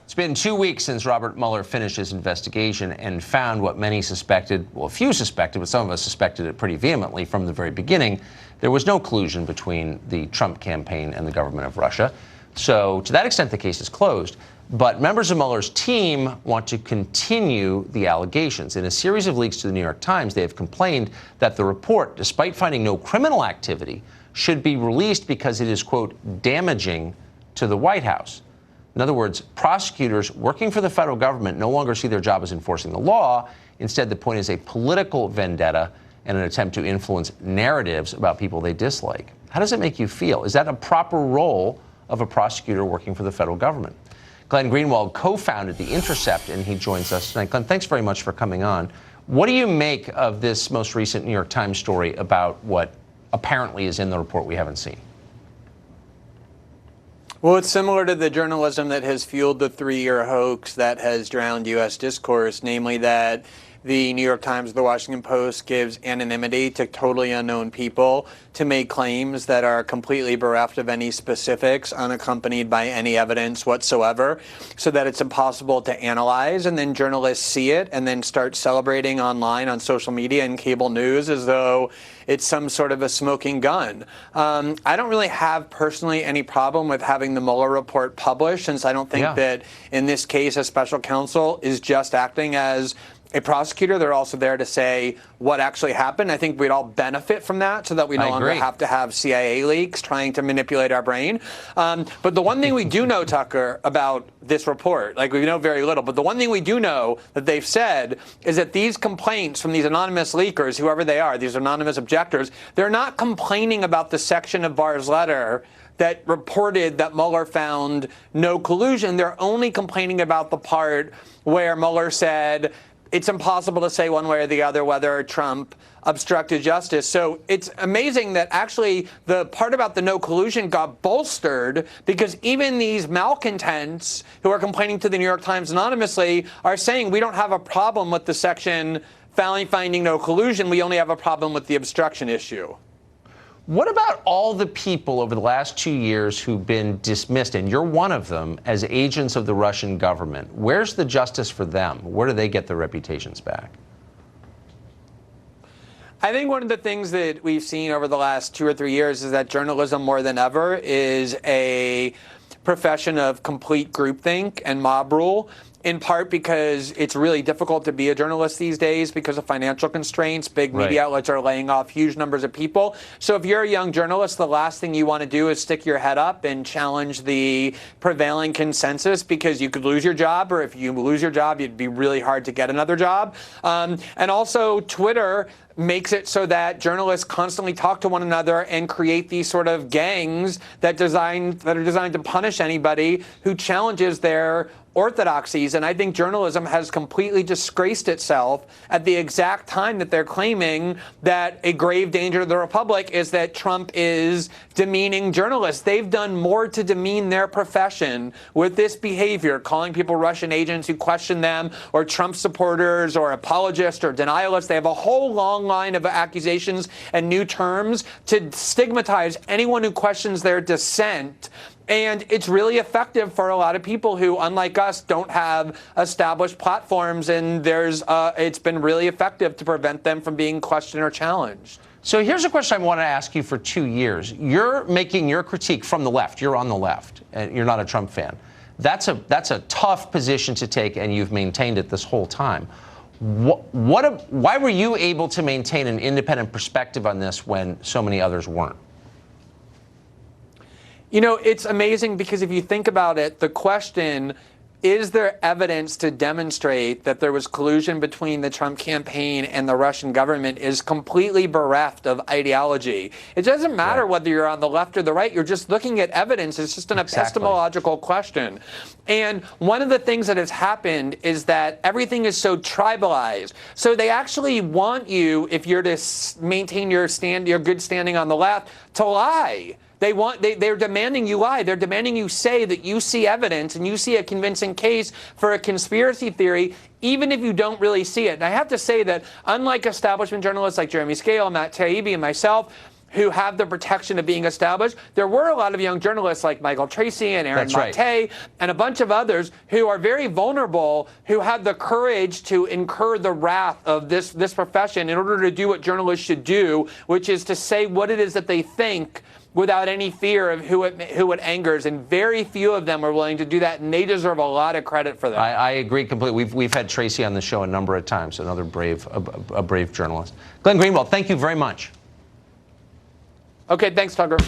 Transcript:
It's been 2 weeks since Robert Mueller finished his investigation and found what many suspected, well, a few suspected, but some of us suspected it pretty vehemently from the very beginning. There was no collusion between the Trump campaign and the government of Russia. So to that extent, the case is closed. But members of Mueller's team want to continue the allegations. In a series of leaks to the New York Times, they have complained that the report, despite finding no criminal activity, should be released because it is, quote, damaging to the White House. In other words, prosecutors working for the federal government no longer see their job as enforcing the law. Instead, the point is a political vendetta and an attempt to influence narratives about people they dislike. How does it make you feel? Is that a proper role of a prosecutor working for the federal government? Glenn Greenwald co-founded The Intercept, and he joins us tonight. Glenn, thanks very much for coming on. What do you make of this most recent New York Times story about what apparently is in the report we haven't seen? Well, it's similar to the journalism that has fueled the 3-year hoax that has drowned U.S. discourse, namely that the New York Times, the Washington Post gives anonymity to totally unknown people to make claims that are completely bereft of any specifics, unaccompanied by any evidence whatsoever, so that it's impossible to analyze. And then journalists see it and then start celebrating online on social media and cable news as though it's some sort of a smoking gun. I don't really have personally any problem with having the Mueller report published, since I don't think that in this case a special counsel is just acting as a prosecutor. They're also there to say what actually happened. I think we'd all benefit from that, so that we no longer have to have CIA leaks trying to manipulate our brain. But the one thing we do know, Tucker, about this report, like we know very little, but the one thing we do know that they've said is that these complaints from these anonymous leakers, whoever they are, these anonymous objectors, they're not complaining about the section of Barr's letter that reported that Mueller found no collusion. They're only complaining about the part where Mueller said it's impossible to say one way or the other whether Trump obstructed justice. So it's amazing that actually the part about the no collusion got bolstered, because even these malcontents who are complaining to the New York Times anonymously are saying we don't have a problem with the section finding no collusion. We only have a problem with the obstruction issue. What about all the people over the last 2 years who've been dismissed, and you're one of them, as agents of the Russian government? Where's the justice for them? Where do they get their reputations back? I think one of the things that we've seen over the last 2 or 3 years is that journalism, more than ever, is a profession of complete groupthink and mob rule, in part because it's really difficult to be a journalist these days because of financial constraints. Big media outlets are laying off huge numbers of people. So if you're a young journalist, the last thing you want to do is stick your head up and challenge the prevailing consensus, because you could lose your job, or if you lose your job, it'd be really hard to get another job. And also Twitter makes it so that journalists constantly talk to one another and create these sort of gangs that are designed to punish anybody who challenges their orthodoxies. And I think journalism has completely disgraced itself at the exact time that they're claiming that a grave danger to the republic is that Trump is demeaning journalists. They've done more to demean their profession with this behavior, calling people Russian agents who question them, or Trump supporters, or apologists, or denialists. They have a whole long line of accusations and new terms to stigmatize anyone who questions their dissent. And it's really effective for a lot of people who, unlike us, don't have established platforms, and it's been really effective to prevent them from being questioned or challenged. So here's a question I want to ask you for 2 years. You're making your critique from the left. You're on the left, and you're not a Trump fan. That's a tough position to take, and you've maintained it this whole time. Why were you able to maintain an independent perspective on this when so many others weren't? You know, it's amazing, because if you think about it, the question, is there evidence to demonstrate that there was collusion between the Trump campaign and the Russian government, is completely bereft of ideology. It doesn't matter whether you're on the left or the right. You're just looking at evidence. It's just an epistemological question. And one of the things that has happened is that everything is so tribalized. So they actually want you, if you're to maintain your good standing on the left, to lie. They're demanding you lie. They're demanding you say that you see evidence and you see a convincing case for a conspiracy theory, even if you don't really see it. And I have to say that, unlike establishment journalists like Jeremy Scale, Matt Taibbi, and myself, who have the protection of being established. There were a lot of young journalists like Michael Tracy and Aaron Mate and a bunch of others who are very vulnerable, who had the courage to incur the wrath of this profession in order to do what journalists should do, which is to say what it is that they think without any fear of who it angers. And very few of them are willing to do that, and they deserve a lot of credit for that. I agree completely. We've had Tracy on the show a number of times, another brave journalist. Glenn Greenwald, thank you very much. Okay, thanks, Tucker.